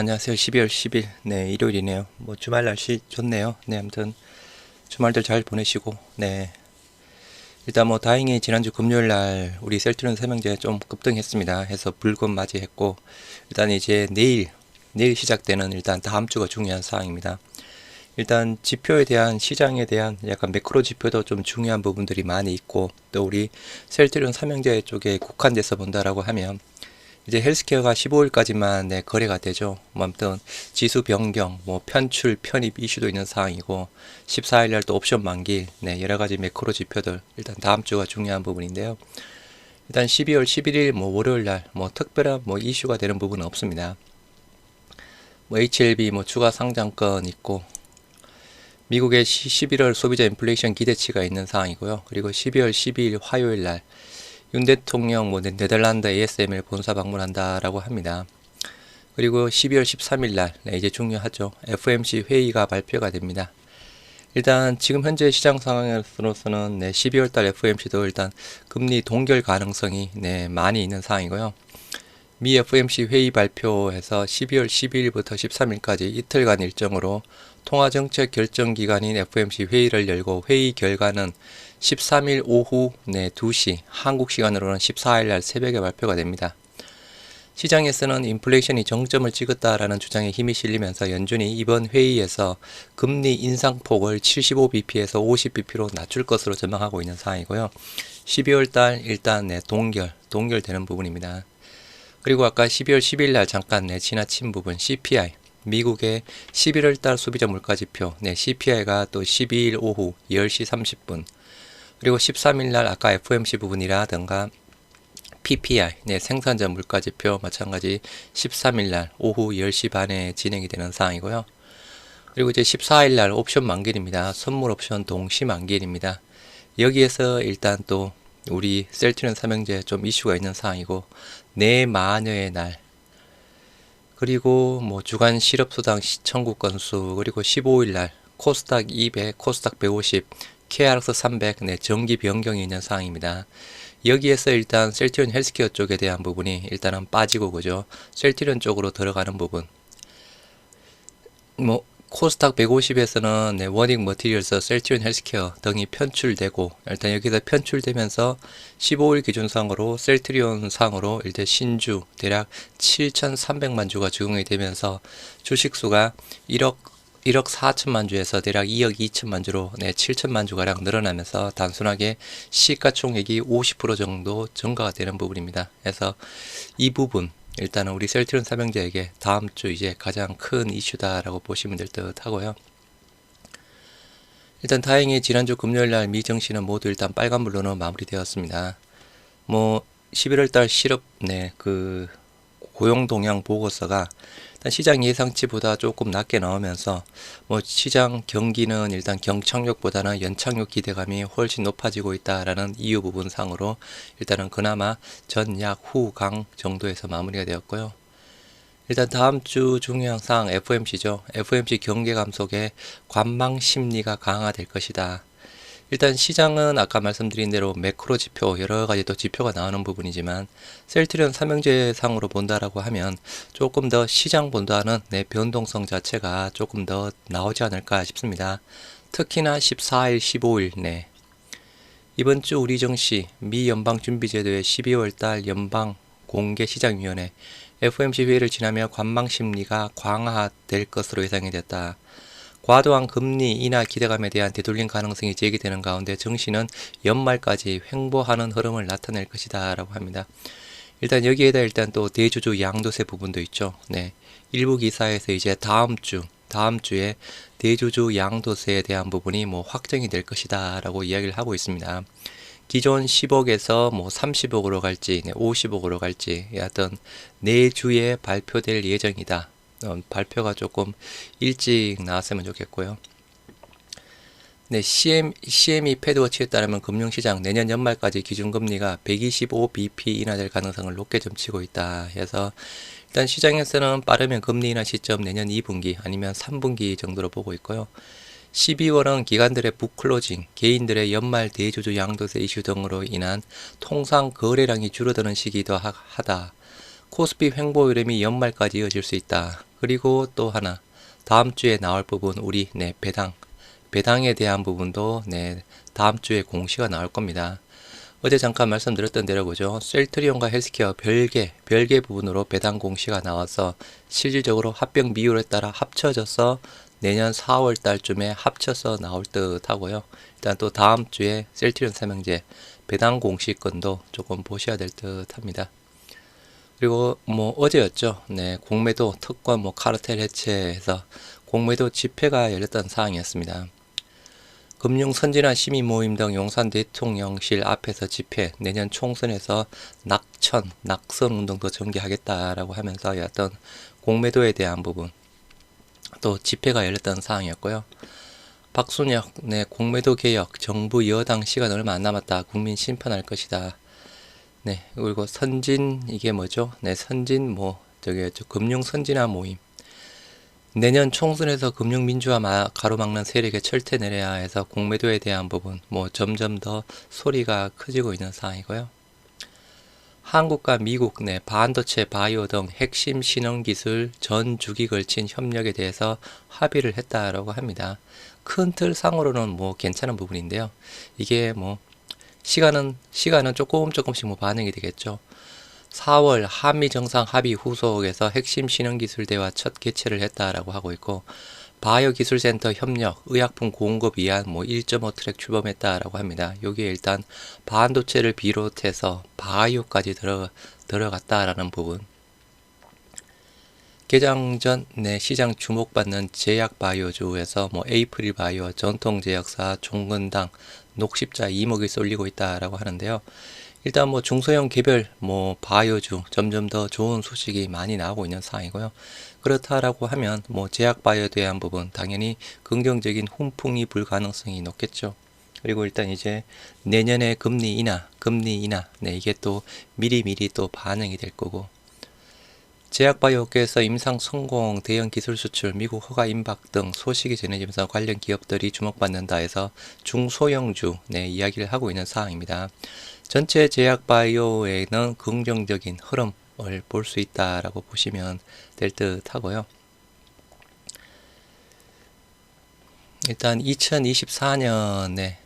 안녕하세요. 12월 10일, 일요일이네요. 뭐, 주말 날씨 좋네요. 아무튼, 주말들 잘 보내시고, 일단 뭐, 다행히 지난주 금요일 날, 우리 셀트리온 삼형제 좀 급등했습니다. 해서 불금 맞이했고, 일단 이제 내일 시작되는 일단 다음 주가 중요한 사항입니다. 일단 지표에 대한 시장에 대한 약간 매크로 지표도 좀 중요한 부분들이 많이 있고, 또 우리 셀트리온 삼형제 쪽에 국한돼서 본다라고 하면, 이제 헬스케어가 15일까지만 거래가 되죠. 뭐 아무튼 지수 변경, 뭐 편출, 편입 이슈도 있는 상황이고 14일날 또 옵션 만기, 여러 가지 매크로 지표들 일단 다음 주가 중요한 부분인데요. 일단 12월 11일 뭐 월요일날 뭐 특별한 뭐 이슈가 되는 부분은 없습니다. 뭐 HLB 뭐 추가 상장권 있고 미국의 11월 소비자 인플레이션 기대치가 있는 상황이고요. 그리고 12월 12일 화요일날 윤 대통령 뭐 네덜란드 ASML 본사 방문한다라고 합니다. 그리고 12월 13일 날 이제 중요하죠. FOMC 회의가 발표가 됩니다. 일단 지금 현재 시장 상황으로서는 12월 달 FOMC도 일단 금리 동결 가능성이 많이 있는 상황이고요. 미 FOMC 회의 발표에서 12월 12일부터 13일까지 이틀간 일정으로 통화정책 결정기관인 FOMC 회의를 열고 회의 결과는 13일 오후 2시, 한국 시간으로는 14일 날 새벽에 발표가 됩니다. 시장에서는 인플레이션이 정점을 찍었다라는 주장에 힘이 실리면서 연준이 이번 회의에서 금리 인상폭을 75bp에서 50bp로 낮출 것으로 전망하고 있는 상황이고요. 12월 달 일단 동결되는 부분입니다. 그리고 아까 12월 10일 날 잠깐 지나친 부분 CPI, 미국의 11월 달 소비자 물가지표, CPI가 또 12일 오후 10시 30분, 그리고 13일 날 아까 FOMC 부분이라든가 PPI, 생산자 물가지표 마찬가지 13일 날 오후 10시 반에 진행이 되는 상황이고요. 그리고 이제 14일 날 옵션 만기일입니다. 선물 옵션 동시 만기일입니다. 여기에서 일단 또 우리 셀트리온 삼형제 좀 이슈가 있는 상황이고 내 마녀의 날, 그리고 뭐 주간 실업수당 청구 건수, 그리고 15일 날 코스닥 200, 코스닥 150, KRX 300 정기 변경이 있는 상황입니다. 여기에서 일단 셀트리온 헬스케어 쪽에 대한 부분이 일단은 빠지고 그죠. 셀트리온 쪽으로 들어가는 부분. 뭐 코스닥 150에서는 워닝 머티리얼스, 셀트리온 헬스케어 등이 편출되고 일단 여기서 편출되면서 15일 기준상으로 셀트리온 상으로 일단 신주 대략 7,300만 주가 적용이 되면서 주식수가 1억 4천만 주에서 대략 2억 2천만 주로 7천만 주가량 늘어나면서 단순하게 시가총액이 50% 정도 증가가 되는 부분입니다. 그래서 이 부분 일단은 우리 셀트리온 삼형제에게 다음 주 이제 가장 큰 이슈다라고 보시면 될 듯 하고요. 일단 다행히 지난주 금요일날 미 증시는 모두 일단 빨간불로는 마무리되었습니다. 뭐 11월 달 실업 그 고용 동향 보고서가 일단 시장 예상치보다 조금 낮게 나오면서 뭐 시장 경기는 일단 경착륙보다는 연착륙 기대감이 훨씬 높아지고 있다라는 이유 부분상으로 일단은 그나마 전약 후강 정도에서 마무리가 되었고요. 일단 다음 주 중요한 사항 FOMC죠. FOMC 경계감 속에 관망 심리가 강화될 것이다. 일단 시장은 아까 말씀드린 대로 매크로 지표 여러 가지 또 지표가 나오는 부분이지만 셀트리온 삼형제 상으로 본다라고 하면 조금 더 시장보다는 내 변동성 자체가 조금 더 나오지 않을까 싶습니다. 특히나 14일, 15일 이번 주 우리 증시 미 연방준비제도의 12월 달 연방 공개시장위원회 FOMC 회의를 지나며 관망 심리가 강화될 것으로 예상이 됐다. 과도한 금리 인하 기대감에 대한 되돌림 가능성이 제기되는 가운데 증시는 연말까지 횡보하는 흐름을 나타낼 것이다 라고 합니다. 일단 여기에다 일단 또 대주주 양도세 부분도 있죠. 일부 기사에서 이제 다음 주에 대주주 양도세에 대한 부분이 뭐 확정이 될 것이다 라고 이야기를 하고 있습니다. 기존 10억에서 뭐 30억으로 갈지 50억으로 갈지 하여튼 내주에 발표될 예정이다. 발표가 조금 일찍 나왔으면 좋겠고요. CME 패드워치에 따르면 금융시장 내년 연말까지 기준금리가 125bp 인하될 가능성을 높게 점치고 있다 해서 일단 시장에서는 빠르면 금리 인하 시점 내년 2분기 아니면 3분기 정도로 보고 있고요. 12월은 기관들의 북클로징, 개인들의 연말 대주주 양도세 이슈 등으로 인한 통상 거래량이 줄어드는 시기도 하다. 코스피 횡보 흐름이 연말까지 이어질 수 있다. 그리고 또 하나 다음 주에 나올 부분 우리 배당에 대한 부분도 다음 주에 공시가 나올 겁니다. 어제 잠깐 말씀드렸던 대로 그죠. 셀트리온과 헬스케어 별개 부분으로 배당 공시가 나와서 실질적으로 합병 비율에 따라 합쳐져서 내년 4월 달쯤에 합쳐서 나올 듯 하고요. 일단 또 다음 주에 셀트리온 삼형제 배당 공시건도 조금 보셔야 될 듯 합니다. 그리고 뭐 어제였죠. 공매도 특권 카르텔 해체해서 공매도 집회가 열렸던 사항이었습니다. 금융선진화 시민모임 등 용산 대통령실 앞에서 집회, 내년 총선에서 낙선 운동도 전개하겠다라고 하면서 어떤 공매도에 대한 부분, 또 집회가 열렸던 사항이었고요. 박순혁, 공매도 개혁, 정부 여당 시간 얼마 안 남았다. 국민 심판할 것이다. 그리고 선진, 이게 뭐죠? 선진, 금융선진화 모임. 내년 총선에서 금융민주화 가로막는 세력의 철퇴 내려야 해서 공매도에 대한 부분 점점 더 소리가 커지고 있는 상황이고요. 한국과 미국 내 반도체, 바이오 등 핵심 신흥기술 전 주기 걸친 협력에 대해서 합의를 했다라고 합니다. 큰 틀 상으로는 괜찮은 부분인데요. 이게 시간은 조금씩 반영이 되겠죠. 4월 한미 정상 합의 후속에서 핵심 신흥기술 대화 첫 개최를 했다라고 하고 있고, 바이오 기술센터 협력, 의약품 공급 위한 1.5 트랙 출범했다라고 합니다. 여기에 일단 반도체를 비롯해서 바이오까지 들어갔다라는 부분. 개장 전 시장 주목받는 제약바이오주에서 에이프릴 바이오, 전통제약사, 종근당, 녹십자 이목이 쏠리고 있다라고 하는데요. 일단 중소형 개별 바이오주 점점 더 좋은 소식이 많이 나오고 있는 상황이고요. 그렇다라고 하면 제약 바이오에 대한 부분 당연히 긍정적인 훈풍이 불 가능성이 높겠죠. 그리고 일단 이제 내년에 금리 인하, 이게 또 미리 또 반영이 될 거고, 제약바이오 업계에서 임상 성공, 대형 기술 수출, 미국 허가 임박 등 소식이 전해지면서 관련 기업들이 주목받는다 해서 중소형주 이야기를 하고 있는 사항입니다. 전체 제약바이오에는 긍정적인 흐름을 볼 수 있다라고 보시면 될 듯 하고요. 일단 2024년에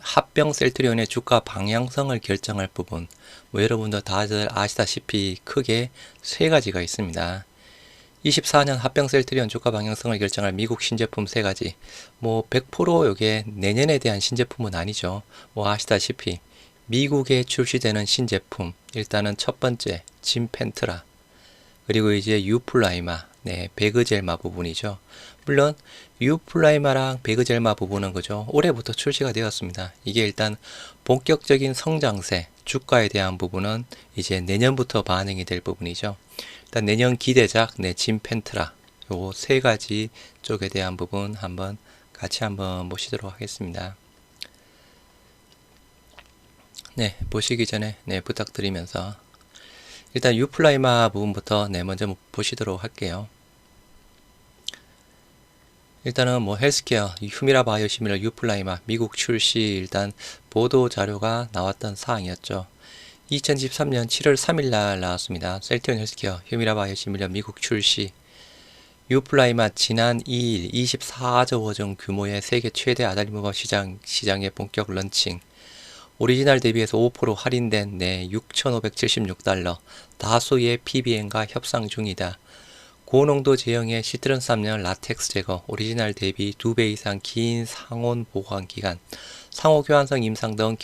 합병 셀트리온의 주가 방향성을 결정할 부분, 여러분도 다들 아시다시피 크게 세 가지가 있습니다. 24년 합병 셀트리온 주가 방향성을 결정할 미국 신제품 세 가지. 100% 이게 내년에 대한 신제품은 아니죠. 아시다시피 미국에 출시되는 신제품, 일단은 첫 번째 진펜트라, 그리고 이제 유플라이마, 베그젤마 부분이죠. 물론 유플라이마랑 베그젤마 부분은 그죠, 올해부터 출시가 되었습니다. 이게 일단 본격적인 성장세, 주가에 대한 부분은 이제 내년부터 반영이 될 부분이죠. 일단 내년 기대작 진펜트라, 요 세 가지 쪽에 대한 부분 같이 한번 보시도록 하겠습니다. 보시기 전에 부탁드리면서 일단 유플라이마 부분부터 먼저 보시도록 할게요. 일단은 헬스케어, 휴미라 바이오 시밀러 유플라이마 미국 출시 일단 보도 자료가 나왔던 사항이었죠. 2013년 7월 3일 날 나왔습니다. 셀트리온 헬스케어 휴미라 바이오 시밀러 미국 출시. 유플라이마 지난 2일 24조 원정 규모의 세계 최대 아달리무버 시장의 본격 런칭. 오리지널 대비해서 5% 할인된 6,576달러, 다수의 PBM과 협상 중이다. 고농도 제형의 시트런 3년 라텍스 제거, 오리지널 대비 2배 이상 긴 상온 보관 기간, 상호 교환성 임상 등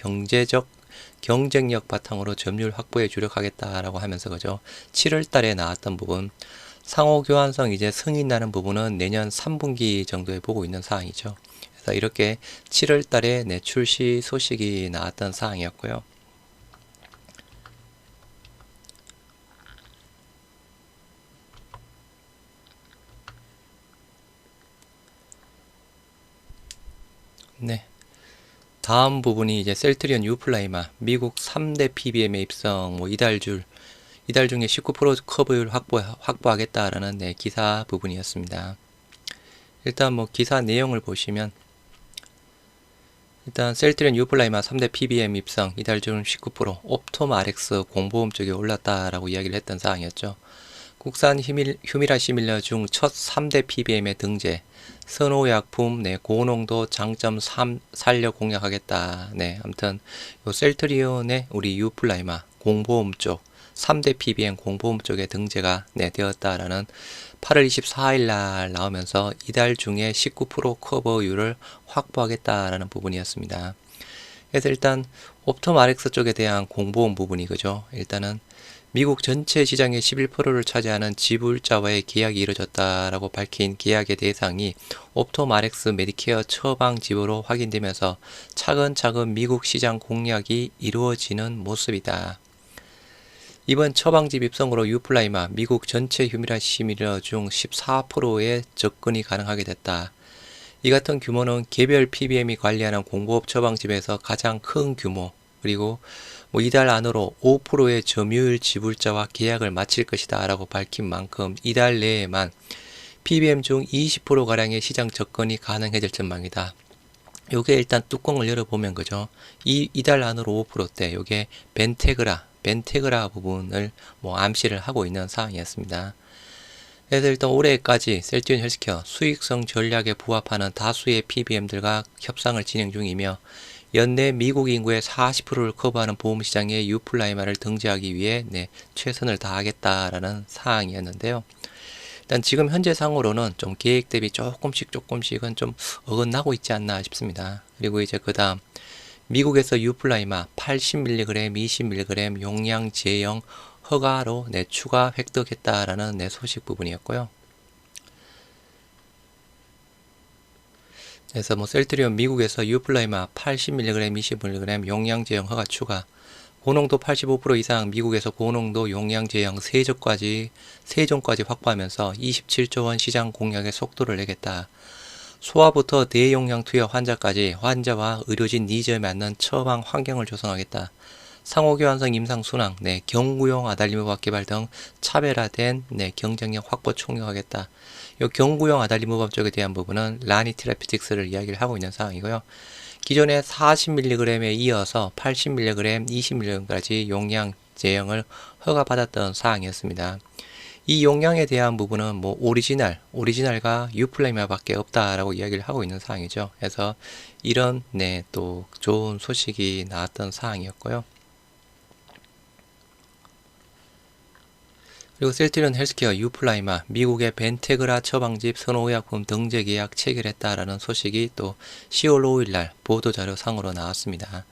경쟁력 바탕으로 점유율 확보에 주력하겠다라고 하면서 그죠. 7월 달에 나왔던 부분, 상호 교환성 이제 승인 나는 부분은 내년 3분기 정도에 보고 있는 사항이죠. 그래서 이렇게 7월 달에 출시 소식이 나왔던 사항이었고요. 다음 부분이 이제 셀트리온 유플라이마 미국 3대 PBM에 입성 이달 중에 19% 커브율 확보하겠다라는 기사 부분이었습니다. 일단 기사 내용을 보시면 일단 셀트리온 유플라이마 3대 PBM 입성 이달 중 19% 옵톰 RX 공보험 쪽에 올랐다라고 이야기를 했던 사항이었죠. 국산 휴미라 시밀러 중 첫 3대 PBM의 등재, 선호약품, 고농도 장점 3 살려 공략하겠다. 아무튼 요 셀트리온의 우리 유플라이마 공보험 쪽 3대 PBM 공보험 쪽에 등재가 되었다라는 8월 24일 날 나오면서 이달 중에 19% 커버율을 확보하겠다라는 부분이었습니다. 그래서 일단 옵톰RX 쪽에 대한 공보험 부분이 그죠. 일단은 미국 전체 시장의 11%를 차지하는 지불자와의 계약이 이루어졌다라고 밝힌 계약의 대상이 옵톰RX 메디케어 처방 지부로 확인되면서 차근차근 미국 시장 공략이 이루어지는 모습이다. 이번 처방집 입성으로 유플라이마 미국 전체 휴미라 시밀러 중 14%의 접근이 가능하게 됐다. 이 같은 규모는 개별 PBM이 관리하는 공보업 처방집에서 가장 큰 규모, 그리고 이달 안으로 5%의 점유율 지불자와 계약을 마칠 것이다 라고 밝힌 만큼 이달 내에만 PBM 중 20%가량의 시장 접근이 가능해질 전망이다. 요게 일단 뚜껑을 열어보면 그죠. 이달 안으로 5%대, 요게 벤테그라 부분을 암시를 하고 있는 상황이었습니다. 그래서 일단 올해까지 셀트리온 헬스케어 수익성 전략에 부합하는 다수의 PBM들과 협상을 진행 중이며 연내 미국 인구의 40%를 커버하는 보험시장에 유플라이마를 등재하기 위해 최선을 다하겠다라는 사항이었는데요. 일단 지금 현재 상으로는 좀 계획 대비 조금씩은 좀 어긋나고 있지 않나 싶습니다. 그리고 이제 그 다음 미국에서 유플라이마 80mg, 20mg 용량 제형 허가로 추가 획득했다라는 소식 부분이었고요. 그래서 셀트리온 미국에서 유플라이마 80mg, 20mg 용량 제형 허가 추가, 고농도 85% 이상 미국에서 고농도 용량 제형 3종까지 확보하면서 27조 원 시장 공략의 속도를 내겠다. 소아부터 대용량 투여 환자까지 환자와 의료진 니즈에 맞는 처방 환경을 조성하겠다. 상호교환성 임상순환, 경구용 아달리무밥 개발 등 차별화된 경쟁력 확보 총력하겠다. 이 경구용 아달리무밥 쪽에 대한 부분은 라니 테라피틱스를 이야기를 하고 있는 상황이고요. 기존의 40mg에 이어서 80mg, 20mg까지 용량 제형을 허가받았던 사항이었습니다. 이 용량에 대한 부분은 오리지널과 유플라이마밖에 없다라고 이야기를 하고 있는 상황이죠. 그래서 이런 또 좋은 소식이 나왔던 사항이었고요. 그리고 셀트리온 헬스케어 유플라이마 미국의 벤테그라 처방집 선호의약품 등재 계약 체결했다라는 소식이 또 10월 5일날 보도자료상으로 나왔습니다.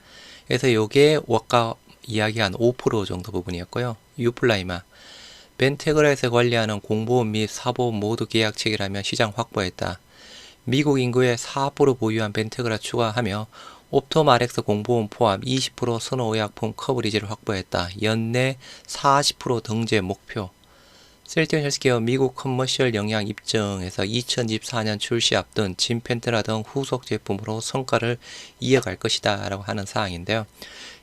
그래서 요게 아까 이야기한 5% 정도 부분이었고요. 유플라이마 벤테그라에서 관리하는 공보험 및 사보험 모두 계약 체결하며 시장 확보했다. 미국 인구의 4% 보유한 벤테그라 추가하며 옵톰RX 공보험 포함 20% 선호의약품 커버리지를 확보했다. 연내 40% 등재 목표. 셀트리온 헬스케어 미국 커머셜 영양 입증에서 2024년 출시 앞둔 진펜테라 등 후속 제품으로 성과를 이어갈 것이다 라고 하는 사항인데요.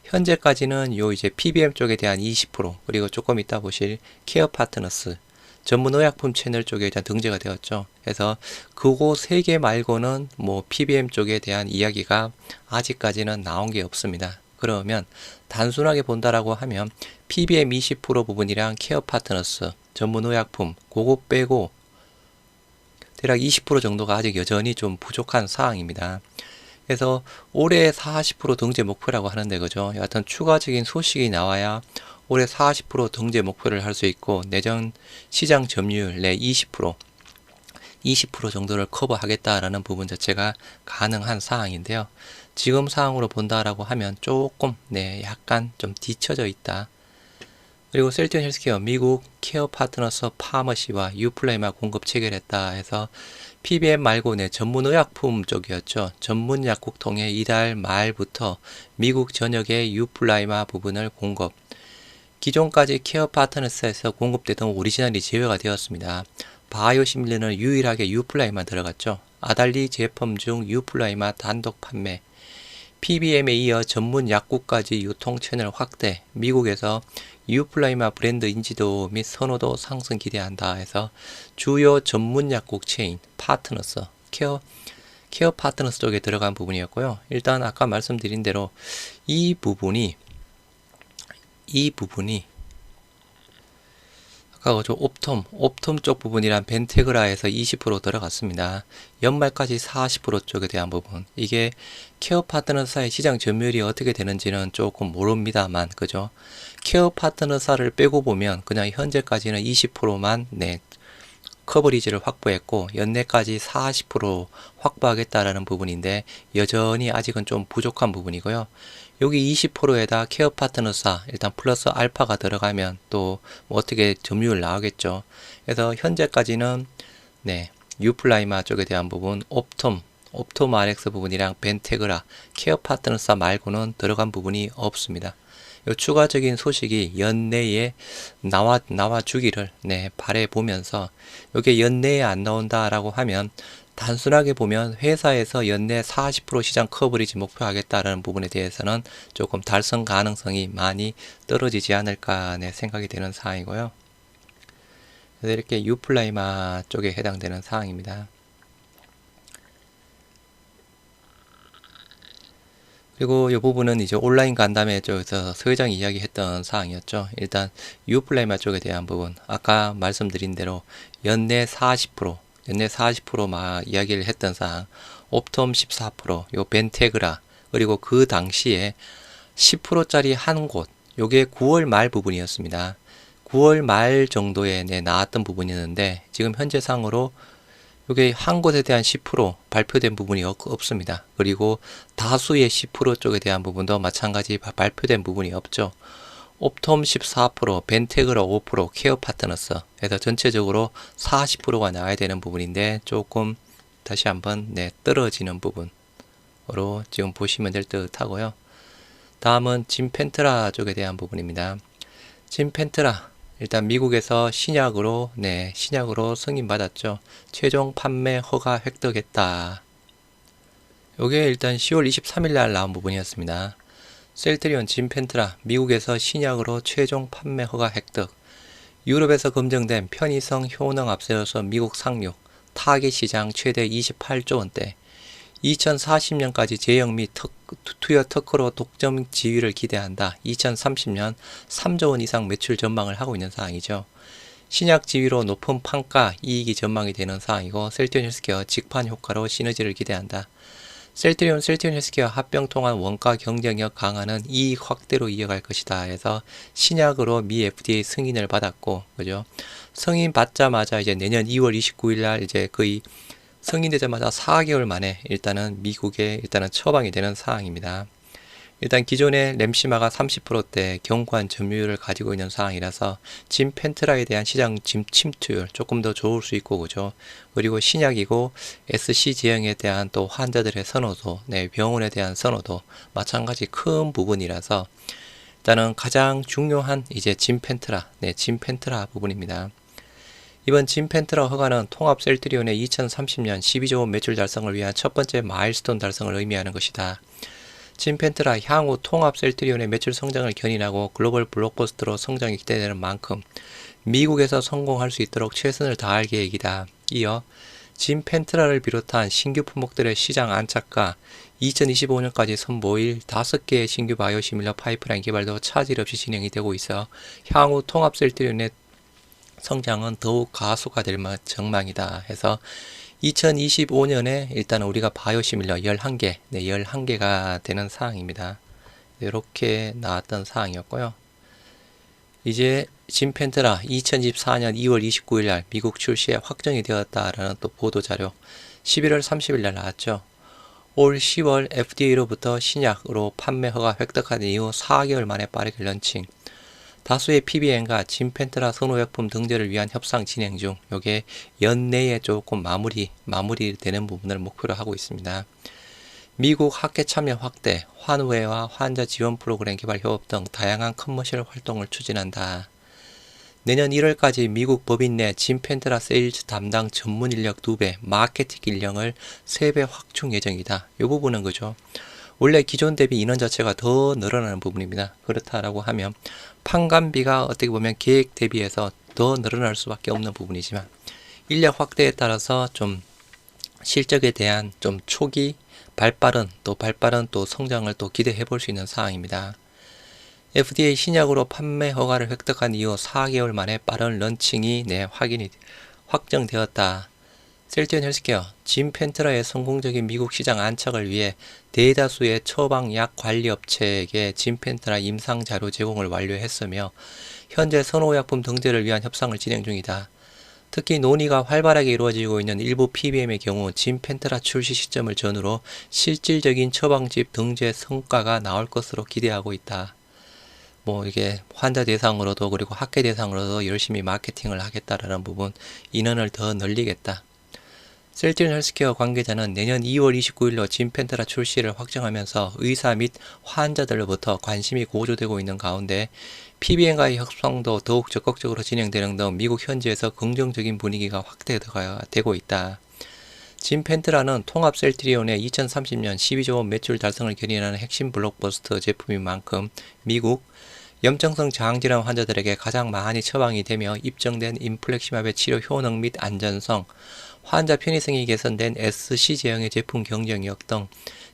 현재까지는 이제 PBM 쪽에 대한 20% 그리고 조금 이따 보실 케어 파트너스 전문 의약품 채널 쪽에 일단 등재가 되었죠. 그래서 그거 3개 말고는 PBM 쪽에 대한 이야기가 아직까지는 나온 게 없습니다. 그러면 단순하게 본다라고 하면 PBM 20% 부분이랑 케어 파트너스 전문 의약품 그거 빼고 대략 20% 정도가 아직 여전히 좀 부족한 상황입니다. 그래서 올해 40% 등재 목표라고 하는데 그죠. 여하튼 추가적인 소식이 나와야 올해 40% 등재 목표를 할 수 있고 내년 시장 점유율 내 20% 정도를 커버하겠다라는 부분 자체가 가능한 사항인데요. 지금 상황으로 본다라고 하면 조금 약간 좀 뒤쳐져 있다. 그리고 셀트리온 헬스케어 미국 케어 파트너스 파머시와 유플라이마 공급 체결했다 해서 PBM 말고 전문 의약품 쪽이었죠. 전문 약국 통해 이달 말부터 미국 전역의 유플라이마 부분을 공급. 기존까지 케어 파트너스에서 공급되던 오리지널이 제외가 되었습니다. 바이오시밀러는 유일하게 유플라이만 들어갔죠. 아달리 제품 중 유플라이마 단독 판매. PBM에 이어 전문 약국까지 유통 채널 확대. 미국에서 유플라이마 브랜드 인지도 및 선호도 상승 기대한다 해서 주요 전문 약국 체인 파트너스 케어 파트너스 쪽에 들어간 부분이었고요. 일단 아까 말씀드린 대로 이 부분이 아까 그죠 옵톰 쪽 부분이란 벤테그라에서 20% 들어갔습니다. 연말까지 40% 쪽에 대한 부분, 이게 케어 파트너사의 시장 점유율이 어떻게 되는지는 조금 모릅니다만, 그죠? 케어 파트너사를 빼고 보면 그냥 현재까지는 20%만 커버리지를 확보했고 연내까지 40% 확보하겠다라는 부분인데 여전히 아직은 좀 부족한 부분이고요. 여기 20%에다 케어 파트너사 일단 플러스 알파가 들어가면 또뭐 어떻게 점유율 나오겠죠. 그래서 현재까지는 유플라이마 쪽에 대한 부분, 옵톰 RX 부분이랑 벤테그라, 케어 파트너사 말고는 들어간 부분이 없습니다. 요 추가적인 소식이 연내에 나와 주기를 바래 보면서, 요게 연내에 안 나온다라고 하면 단순하게 보면 회사에서 연내 40% 시장 커버리지 목표하겠다라는 부분에 대해서는 조금 달성 가능성이 많이 떨어지지 않을까 생각이 되는 사항이고요. 그래서 이렇게 유플라이마 쪽에 해당되는 사항입니다. 그리고 이 부분은 이제 온라인 간담회 쪽에서 서 회장이 이야기했던 사항이었죠. 일단 유플라이마 쪽에 대한 부분, 아까 말씀드린 대로 연내 40% 막 이야기를 했던 사항, 옵톰 14%, 요 벤테그라, 그리고 그 당시에 10%짜리 한 곳, 요게 9월 말 부분이었습니다. 9월 말 정도에 나왔던 부분이었는데 지금 현재 상으로 이게 한 곳에 대한 10% 발표된 부분이 없습니다. 그리고 다수의 10% 쪽에 대한 부분도 마찬가지 발표된 부분이 없죠. 옵톰 14%, 벤테그라 5%, 케어 파트너스, 그래서 전체적으로 40%가 나와야 되는 부분인데 조금 다시 한번 떨어지는 부분으로 지금 보시면 될 듯 하고요. 다음은 진펜트라 쪽에 대한 부분입니다. 진펜트라 일단 미국에서 신약으로 승인받았죠. 최종 판매 허가 획득했다. 요게 일단 10월 23일 날 나온 부분이었습니다. 셀트리온 진펜트라 미국에서 신약으로 최종 판매 허가 획득. 유럽에서 검증된 편의성 효능 앞세워서 미국 상륙. 타겟 시장 최대 28조 원대. 2040년까지 제형 및 투여 특허로 독점 지위를 기대한다. 2030년 3조 원 이상 매출 전망을 하고 있는 사항이죠. 신약 지위로 높은 판가 이익이 전망이 되는 사항이고, 셀트리온 헬스케어 직판 효과로 시너지를 기대한다. 셀트리온 헬스케어 합병 통한 원가 경쟁력 강화는 이익 확대로 이어갈 것이다 해서 신약으로 미 FDA 승인을 받았고, 그죠? 승인 받자마자 이제 내년 2월 29일 날 이제 거의 승인되자마자 4개월 만에 일단은 미국에 처방이 되는 사항입니다. 일단 기존의 램시마가 30%대 견고한 점유율을 가지고 있는 상황이라서 진펜트라에 대한 시장 침투율 조금 더 좋을 수 있고, 그죠? 그리고 신약이고 SC 제형에 대한 또 환자들의 선호도, 병원에 대한 선호도 마찬가지 큰 부분이라서 일단은 가장 중요한 이제 진펜트라 부분입니다. 이번 진펜트라 허가는 통합 셀트리온의 2030년 12조 원 매출 달성을 위한 첫 번째 마일스톤 달성을 의미하는 것이다. 진펜트라 향후 통합 셀트리온의 매출 성장을 견인하고 글로벌 블록버스터로 성장이 기대되는 만큼 미국에서 성공할 수 있도록 최선을 다할 계획이다. 이어 진펜트라를 비롯한 신규 품목들의 시장 안착과 2025년까지 선보일 5개의 신규 바이오시밀러 파이프라인 개발도 차질 없이 진행이 되고 있어 향후 통합 셀트리온의 성장은 더욱 가속화 될 전망이다 해서 2025년에 일단 우리가 바이오시밀러 11개, 11개가 되는 사항입니다. 이렇게 나왔던 사항이었고요. 이제 진펜트라 2024년 2월 29일 날 미국 출시에 확정이 되었다라는 또 보도자료 11월 30일 날 나왔죠. 올 10월 FDA로부터 신약으로 판매 허가 획득한 이후 4개월 만에 빠르게 런칭. 다수의 PBM과 진펜트라 선호약품 등재를 위한 협상 진행 중, 요게 연내에 조금 마무리되는 부분을 목표로 하고 있습니다. 미국 학회 참여 확대, 환우회와 환자 지원 프로그램 개발 협업 등 다양한 커머셜 활동을 추진한다. 내년 1월까지 미국 법인 내 진펜트라 세일즈 담당 전문 인력 2배, 마케팅 인력을 3배 확충 예정이다. 이 부분은 그죠? 원래 기존 대비 인원 자체가 더 늘어나는 부분입니다. 그렇다라고 하면 판관비가 어떻게 보면 계획 대비해서 더 늘어날 수밖에 없는 부분이지만 인력 확대에 따라서 좀 실적에 대한 좀 초기 발빠른 또 성장을 또 기대해 볼 수 있는 사항입니다. FDA 신약으로 판매 허가를 획득한 이후 4개월 만에 빠른 런칭이 확정되었다. 셀트리온 헬스케어, 짐펜트라의 성공적인 미국 시장 안착을 위해 대다수의 처방약 관리업체에게 짐펜트라 임상 자료 제공을 완료했으며 현재 선호약품 등재를 위한 협상을 진행 중이다. 특히 논의가 활발하게 이루어지고 있는 일부 PBM의 경우 짐펜트라 출시 시점을 전후로 실질적인 처방집 등재 성과가 나올 것으로 기대하고 있다. 이게 환자 대상으로도 그리고 학회 대상으로도 열심히 마케팅을 하겠다라는 부분, 인원을 더 늘리겠다. 셀트리온 헬스케어 관계자는 내년 2월 29일로 짐펜트라 출시를 확정하면서 의사 및 환자들로부터 관심이 고조되고 있는 가운데 PBM과의 협상도 더욱 적극적으로 진행되는 등 미국 현지에서 긍정적인 분위기가 확대되고 있다. 짐펜트라는 통합 셀트리온의 2030년 12조 원 매출 달성을 견인하는 핵심 블록버스터 제품인 만큼 미국 염증성 장질환 환자들에게 가장 많이 처방이 되며 입증된 인플렉시맙의 치료 효능 및 안전성, 환자 편의성이 개선된 SC 제형의 제품 경쟁력 등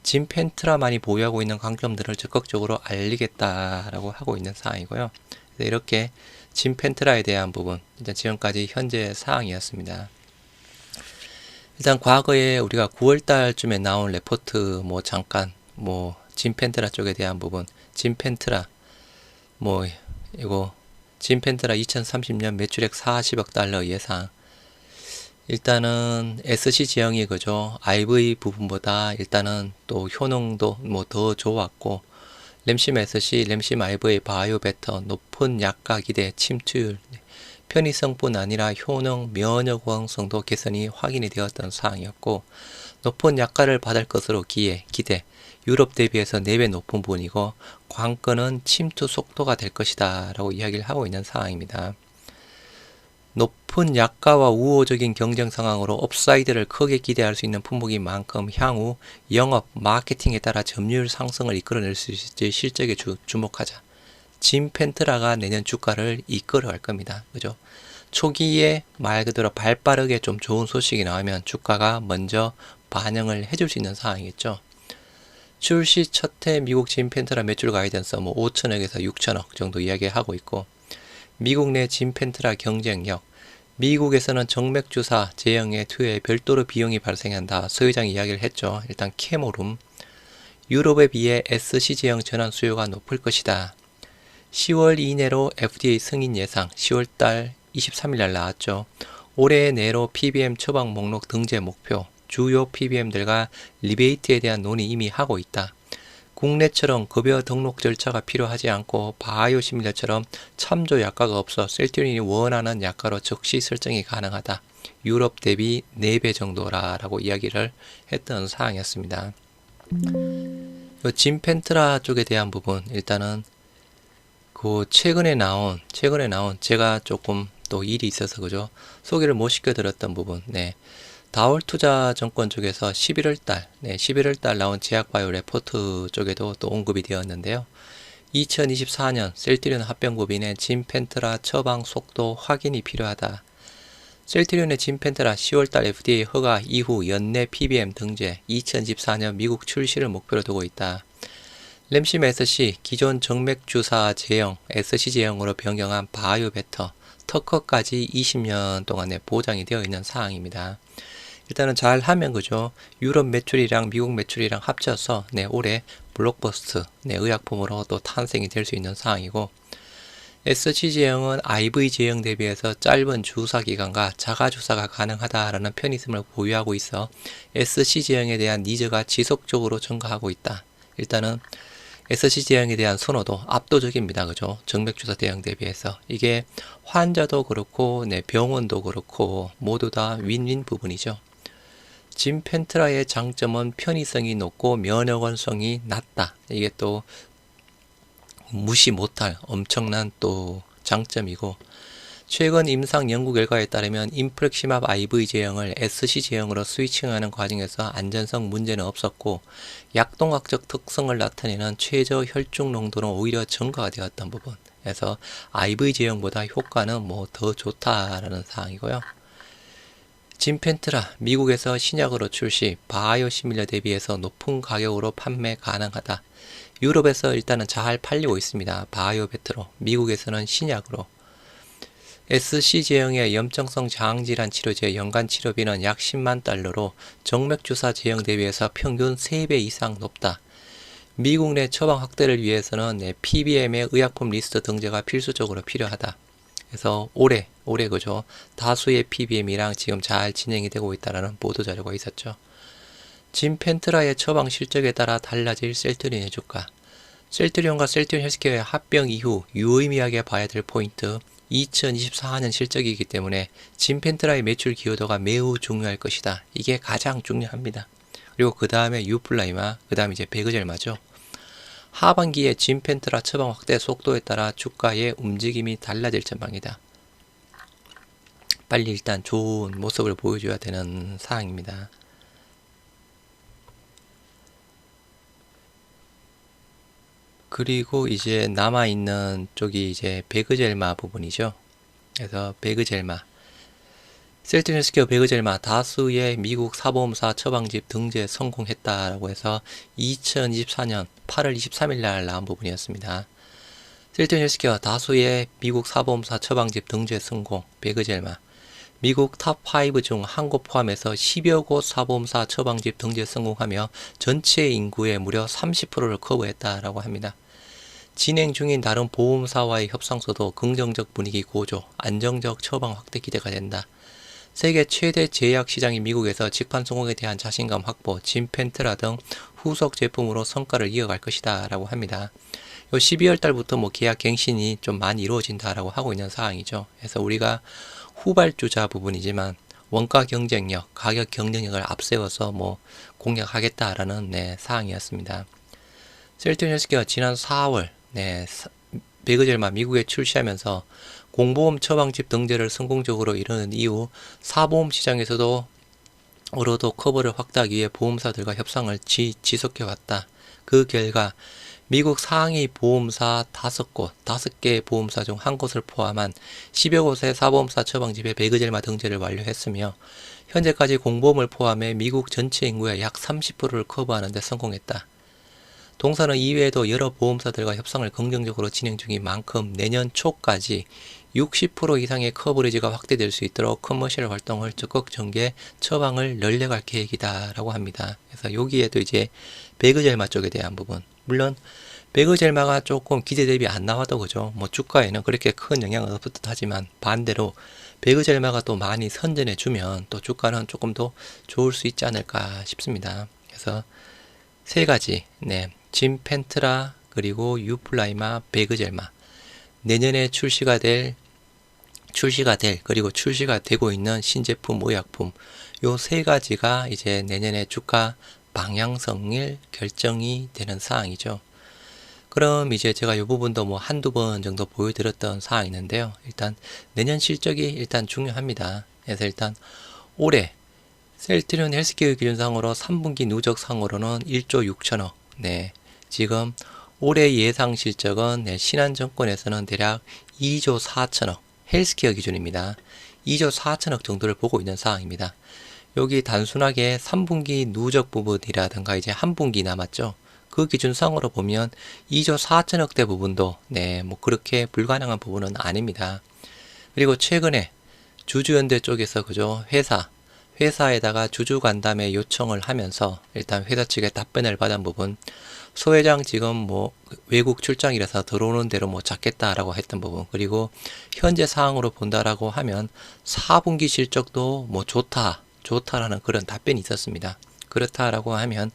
짐펜트라만이 보유하고 있는 강점들을 적극적으로 알리겠다라고 하고 있는 사항이고요. 이렇게 짐펜트라에 대한 부분, 일단 지금까지 현재 사항이었습니다. 일단 과거에 우리가 9월달쯤에 나온 레포트 잠깐 짐펜트라 쪽에 대한 부분, 짐펜트라 이거 짐펜트라 2030년 매출액 40억 달러 예상. 일단은 SC 제형이 그죠. IV 부분보다 일단은 또 효능도 더 좋았고, 램심 SC, 램심 IV 바이오 베터 높은 약가 기대 침투율, 편의성뿐 아니라 효능, 면역 호응성도 개선이 확인이 되었던 사항이었고, 높은 약가를 받을 것으로 기대, 유럽 대비해서 4배 높은 부분이고, 관건은 침투 속도가 될 것이다 라고 이야기를 하고 있는 상황입니다. 높은 약가와 우호적인 경쟁 상황으로 업사이드를 크게 기대할 수 있는 품목인 만큼 향후 영업, 마케팅에 따라 점유율 상승을 이끌어낼 수 있을지 실적에 주목하자. 짐펜트라가 내년 주가를 이끌어갈 겁니다. 그죠? 초기에 말 그대로 발빠르게 좀 좋은 소식이 나오면 주가가 먼저 반영을 해줄 수 있는 상황이겠죠. 출시 첫해 미국 짐펜트라 매출 가이던스 5천억에서 6천억 정도 이야기하고 있고, 미국 내 짐펜트라 경쟁력, 미국에서는 정맥주사 제형의 투여에 별도로 비용이 발생한다. 서 의장이 이야기를 했죠. 일단 캐모룸, 유럽에 비해 SC 제형 전환 수요가 높을 것이다. 10월 이내로 FDA 승인 예상, 10월달 23일날 나왔죠. 올해 내로 PBM 처방 목록 등재 목표, 주요 PBM들과 리베이트에 대한 논의 이미 하고 있다. 국내처럼 급여 등록 절차가 필요하지 않고 바이오시밀러처럼 참조 약가가 없어 셀트리온이 원하는 약가로 즉시 설정이 가능하다. 유럽 대비 4배 정도라고 이야기를 했던 사항이었습니다. 짐펜트라 쪽에 대한 부분, 일단은 최근에 나온 제가 조금 또 일이 있어서 그죠, 소개를 못 시켜드렸던 부분, 다올투자증권 쪽에서 11월달 나온 제약바이오 레포트 쪽에도 또 언급이 되었는데요. 2024년 셀트리온 합병법인의 짐펜트라 처방 속도 확인이 필요하다. 셀트리온의 짐펜트라 10월달 FDA 허가 이후 연내 PBM 등재, 2024년 미국 출시를 목표로 두고 있다. 램심 SC, 기존 정맥주사 제형, SC 제형으로 변경한 바이오 베터, 특허까지 20년 동안에 보장이 되어 있는 사항입니다. 일단은 잘 하면 그죠, 유럽 매출이랑 미국 매출이랑 합쳐서 올해 블록버스트 의약품으로 또 탄생이 될 수 있는 상황이고, SC 제형은 IV 제형 대비해서 짧은 주사 기간과 자가 주사가 가능하다라는 편의성을 보유하고 있어 SC 제형에 대한 니즈가 지속적으로 증가하고 있다. 일단은 SC 제형에 대한 선호도 압도적입니다. 그죠? 정맥주사 대형 대비해서. 이게 환자도 그렇고 병원도 그렇고 모두 다 윈윈 부분이죠. 짐펜트라의 장점은 편의성이 높고 면역원성이 낮다. 이게 또 무시 못할 엄청난 또 장점이고, 최근 임상 연구 결과에 따르면 인플렉시맙 IV 제형을 SC 제형으로 스위칭하는 과정에서 안전성 문제는 없었고, 약동학적 특성을 나타내는 최저 혈중 농도는 오히려 증가가 되었던 부분. 그래서 IV 제형보다 효과는 더 좋다라는 사항이고요. 진펜트라 미국에서 신약으로 출시, 바이오시밀러 대비해서 높은 가격으로 판매 가능하다. 유럽에서 일단은 잘 팔리고 있습니다. 바이오베트로, 미국에서는 신약으로. SC 제형의 염증성 장질환 치료제 연간 치료비는 약 10만 달러로 정맥주사 제형 대비해서 평균 3배 이상 높다. 미국 내 처방 확대를 위해서는 PBM의 의약품 리스트 등재가 필수적으로 필요하다. 그래서 올해 그죠? 다수의 PBM이랑 지금 잘 진행이 되고 있다는 보도 자료가 있었죠. 진펜트라의 처방 실적에 따라 달라질 셀트리온의 주가. 셀트리온과 셀트리온 헬스케어의 합병 이후 유의미하게 봐야 될 포인트, 2024년 실적이기 때문에 진펜트라의 매출 기여도가 매우 중요할 것이다. 이게 가장 중요합니다. 그리고 그 다음에 유플라이마, 그 다음에 이제 베그젤마죠. 하반기에 진펜트라 처방 확대 속도에 따라 주가의 움직임이 달라질 전망이다. 빨리 일단 좋은 모습을 보여줘야 되는 사항입니다. 그리고 이제 남아있는 쪽이 이제 베그젤마 부분이죠. 그래서 베그젤마, 셀트리온 헬스케어 베그젤마 다수의 미국 사보험사 처방집 등재 성공했다라고 해서 2024년 8월 23일 날 나온 부분이었습니다. 셀트리온 헬스케어 다수의 미국 사보험사 처방집 등재 성공, 베그젤마. 미국 탑5 중 한 곳 포함해서 10여 곳 사보험사 처방집 등재 성공하며 전체 인구의 무려 30%를 커버했다라고 합니다. 진행 중인 다른 보험사와의 협상서도 긍정적 분위기 고조, 안정적 처방 확대 기대가 된다. 세계 최대 제약 시장인 미국에서 직판 성공에 대한 자신감 확보, 진펜트라 등 후속 제품으로 성과를 이어갈 것이다 라고 합니다. 요 12월 달부터 계약 갱신이 좀 많이 이루어진다라고 하고 있는 사항이죠. 그래서 우리가 후발주자 부분이지만 원가 경쟁력, 가격 경쟁력을 앞세워서 공략하겠다라는 사항이었습니다. 셀트리온 헬스케어 지난 4월 베그젤마 미국에 출시하면서 공보험 처방집 등재를 성공적으로 이루는 이후 사보험 시장에서도 어로도 커버를 확대하기 위해 보험사들과 협상을 지속해왔다. 그 결과 미국 상위 보험사 5곳, 5개 보험사 중 한 곳을 포함한 10여 곳의 사보험사 처방집에 베그젤마 등재를 완료했으며 현재까지 공보험을 포함해 미국 전체 인구의 약 30%를 커버하는 데 성공했다. 동사는 이외에도 여러 보험사들과 협상을 긍정적으로 진행 중인 만큼 내년 초까지 60% 이상의 커버리지가 확대될 수 있도록 커머셜 활동을 적극 전개, 처방을 늘려갈 계획이다 라고 합니다. 그래서 여기에도 이제 베그젤마 쪽에 대한 부분, 물론 베그젤마가 조금 기대 대비 안 나와도 그죠, 주가에는 그렇게 큰 영향은 없을 듯 하지만 반대로 베그젤마가 또 많이 선전해 주면 또 주가는 조금 더 좋을 수 있지 않을까 싶습니다. 그래서 세 가지, 진펜트라 그리고 유플라이마, 베그젤마 내년에 출시가 그리고 출시가 되고 있는 신제품, 의약품 요 세 가지가 이제 내년에 주가 방향성을 결정이 되는 사항이죠. 그럼 이제 제가 이 부분도 한두 번 정도 보여드렸던 사항이 있는데요. 일단 내년 실적이 일단 중요합니다. 그래서 일단 올해 셀트리온 헬스케어 기준상으로 3분기 누적상으로는 1조 6천억. 지금 올해 예상 실적은 신한증권에서는 대략 2조 4천억. 헬스케어 기준입니다. 2조 4천억 정도를 보고 있는 상황입니다. 여기 단순하게 3분기 누적 부분이라든가 이제 한 분기 남았죠. 그 기준상으로 보면 2조 4천억대 부분도 그렇게 불가능한 부분은 아닙니다. 그리고 최근에 주주연대 쪽에서 그죠, 회사에다가 주주간담회 요청을 하면서 일단 회사 측에 답변을 받은 부분, 소회장 지금 외국 출장이라서 들어오는 대로 잡겠다라고 했던 부분, 그리고 현재 상황으로 본다라고 하면 4분기 실적도 좋다라는 그런 답변이 있었습니다. 그렇다라고 하면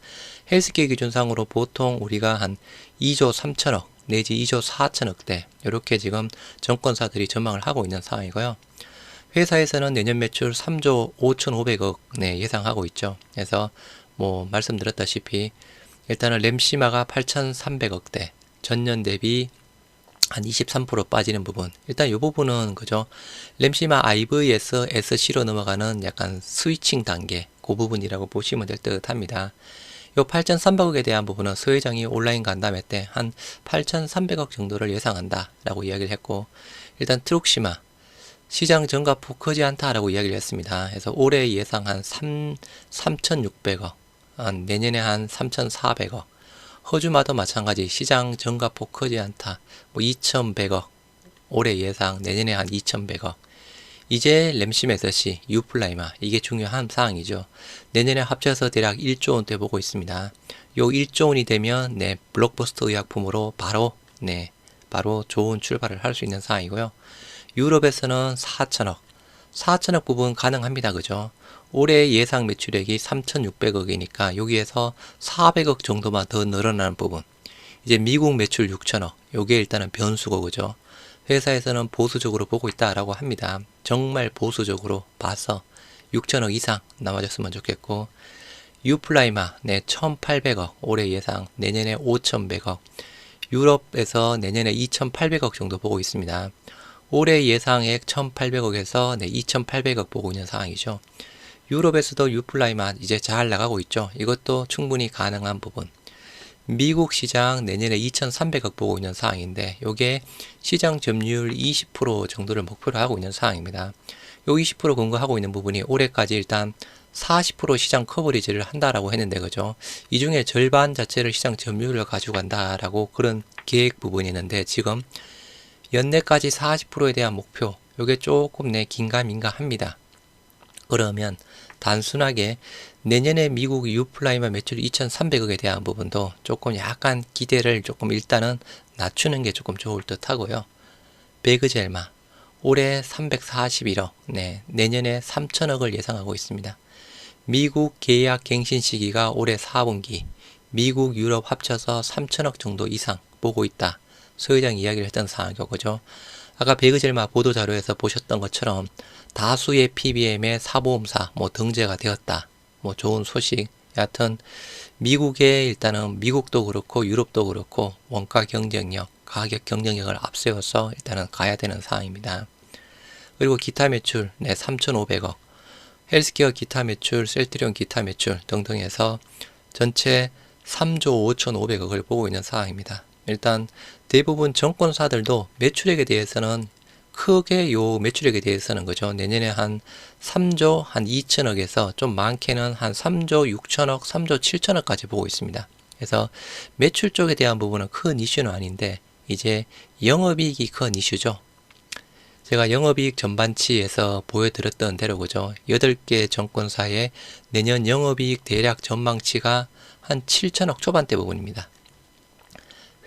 헬스케어 기준상으로 보통 우리가 한 2조 3천억 내지 2조 4천억대 이렇게 지금 정권사들이 전망을 하고 있는 상황이고요. 회사에서는 내년 매출 3조 5,500억 예상하고 있죠. 그래서 말씀드렸다시피 일단은 램시마가 8,300억대, 전년 대비 한 23% 빠지는 부분. 일단 이 부분은 그죠, 램시마 IV에서 SC로 넘어가는 약간 스위칭 단계, 그 부분이라고 보시면 될 듯 합니다. 요 8,300억에 대한 부분은 서 회장이 온라인 간담회 때 한 8,300억 정도를 예상한다 라고 이야기를 했고, 일단 트룩시마 시장 전가폭 크지 않다라고 이야기를 했습니다. 그래서 올해 예상 한 3,600억, 내년에 한 3,400억. 호주마도 마찬가지 시장 전가폭 크지 않다. 뭐 2,100억. 올해 예상, 내년에 한 2,100억. 이제 램시메서시, 유플라이마 이게 중요한 사항이죠. 내년에 합쳐서 대략 1조 원대 보고 있습니다. 요 1조 원이 되면 블록버스터 의약품으로 바로 좋은 출발을 할 수 있는 상황이고요. 유럽에서는 4천억 부분 가능합니다. 그죠? 올해 예상 매출액이 3,600억이니까 여기에서 400억 정도만 더 늘어나는 부분. 이제 미국 매출 6천억. 요게 일단은 변수고, 그죠? 회사에서는 보수적으로 보고 있다라고 합니다. 정말 보수적으로 봐서 6천억 이상 남아줬으면 좋겠고, 유플라이마 1,800억 올해 예상, 내년에 5,100억. 유럽에서 내년에 2,800억 정도 보고 있습니다. 올해 예상액 1,800억에서 2,800억 보고 있는 상황이죠. 유럽에서도 유플라이마 이제 잘 나가고 있죠. 이것도 충분히 가능한 부분. 미국 시장 내년에 2,300억 보고 있는 상황인데, 요게 시장 점유율 20% 정도를 목표로 하고 있는 상황입니다. 요 20% 근거하고 있는 부분이 올해까지 일단 40% 시장 커버리지를 한다라고 했는데, 그죠? 이 중에 절반 자체를 시장 점유율로 가져간다라고 그런 계획 부분이 있는데, 지금 연내까지 40%에 대한 목표, 요게 조금 긴가민가합니다. 그러면 단순하게 내년에 미국 유플라이마 매출 2,300억에 대한 부분도 조금 약간 기대를 조금 일단은 낮추는 게 조금 좋을 듯 하고요. 베그젤마 올해 341억, 내년에 3천억을 예상하고 있습니다. 미국 계약 갱신 시기가 올해 4분기, 미국 유럽 합쳐서 3천억 정도 이상 보고 있다. 서 회장 이야기를 했던 상황이고, 그죠? 아까 베그젤마 보도자료에서 보셨던 것처럼 다수의 PBM의 사보험사 등재가 되었다. 좋은 소식. 여하튼 미국의 일단은 미국도 그렇고 유럽도 그렇고 원가 경쟁력, 가격 경쟁력을 앞세워서 일단은 가야 되는 상황입니다. 그리고 기타 매출 3,500억, 헬스케어 기타 매출, 셀트리온 기타 매출 등등 해서 전체 3조 5,500억을 보고 있는 상황입니다. 일단 대부분 정권사들도 매출액에 대해서는 크게 요 매출액에 대해서는 그죠, 내년에 한 3조 한 2천억에서 좀 많게는 한 3조 6천억, 3조 7천억까지 보고 있습니다. 그래서 매출 쪽에 대한 부분은 큰 이슈는 아닌데, 이제 영업이익이 큰 이슈죠. 제가 영업이익 전반치에서 보여드렸던 대로, 그죠, 8개 정권사의 내년 영업이익 대략 전망치가 한 7천억 초반대 부분입니다.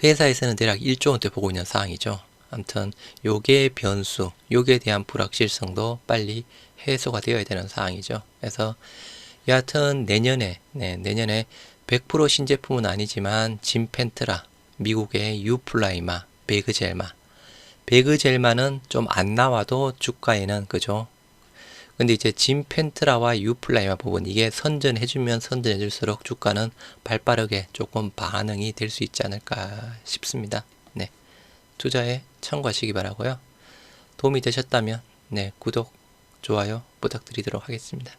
회사에서는 대략 1조 원대 보고 있는 상황이죠. 아무튼 요게 변수, 요게 대한 불확실성도 빨리 해소가 되어야 되는 상황이죠. 그래서 여하튼 내년에 100% 신제품은 아니지만 진펜트라, 미국의 유플라이마, 베그젤마는 좀 안 나와도 주가에는, 그죠? 근데 이제 진펜트라와 유플라이마 부분, 이게 선전해주면 선전해줄수록 주가는 발빠르게 조금 반응이 될 수 있지 않을까 싶습니다. 투자에 참고하시기 바라고요. 도움이 되셨다면 구독, 좋아요 부탁드리도록 하겠습니다.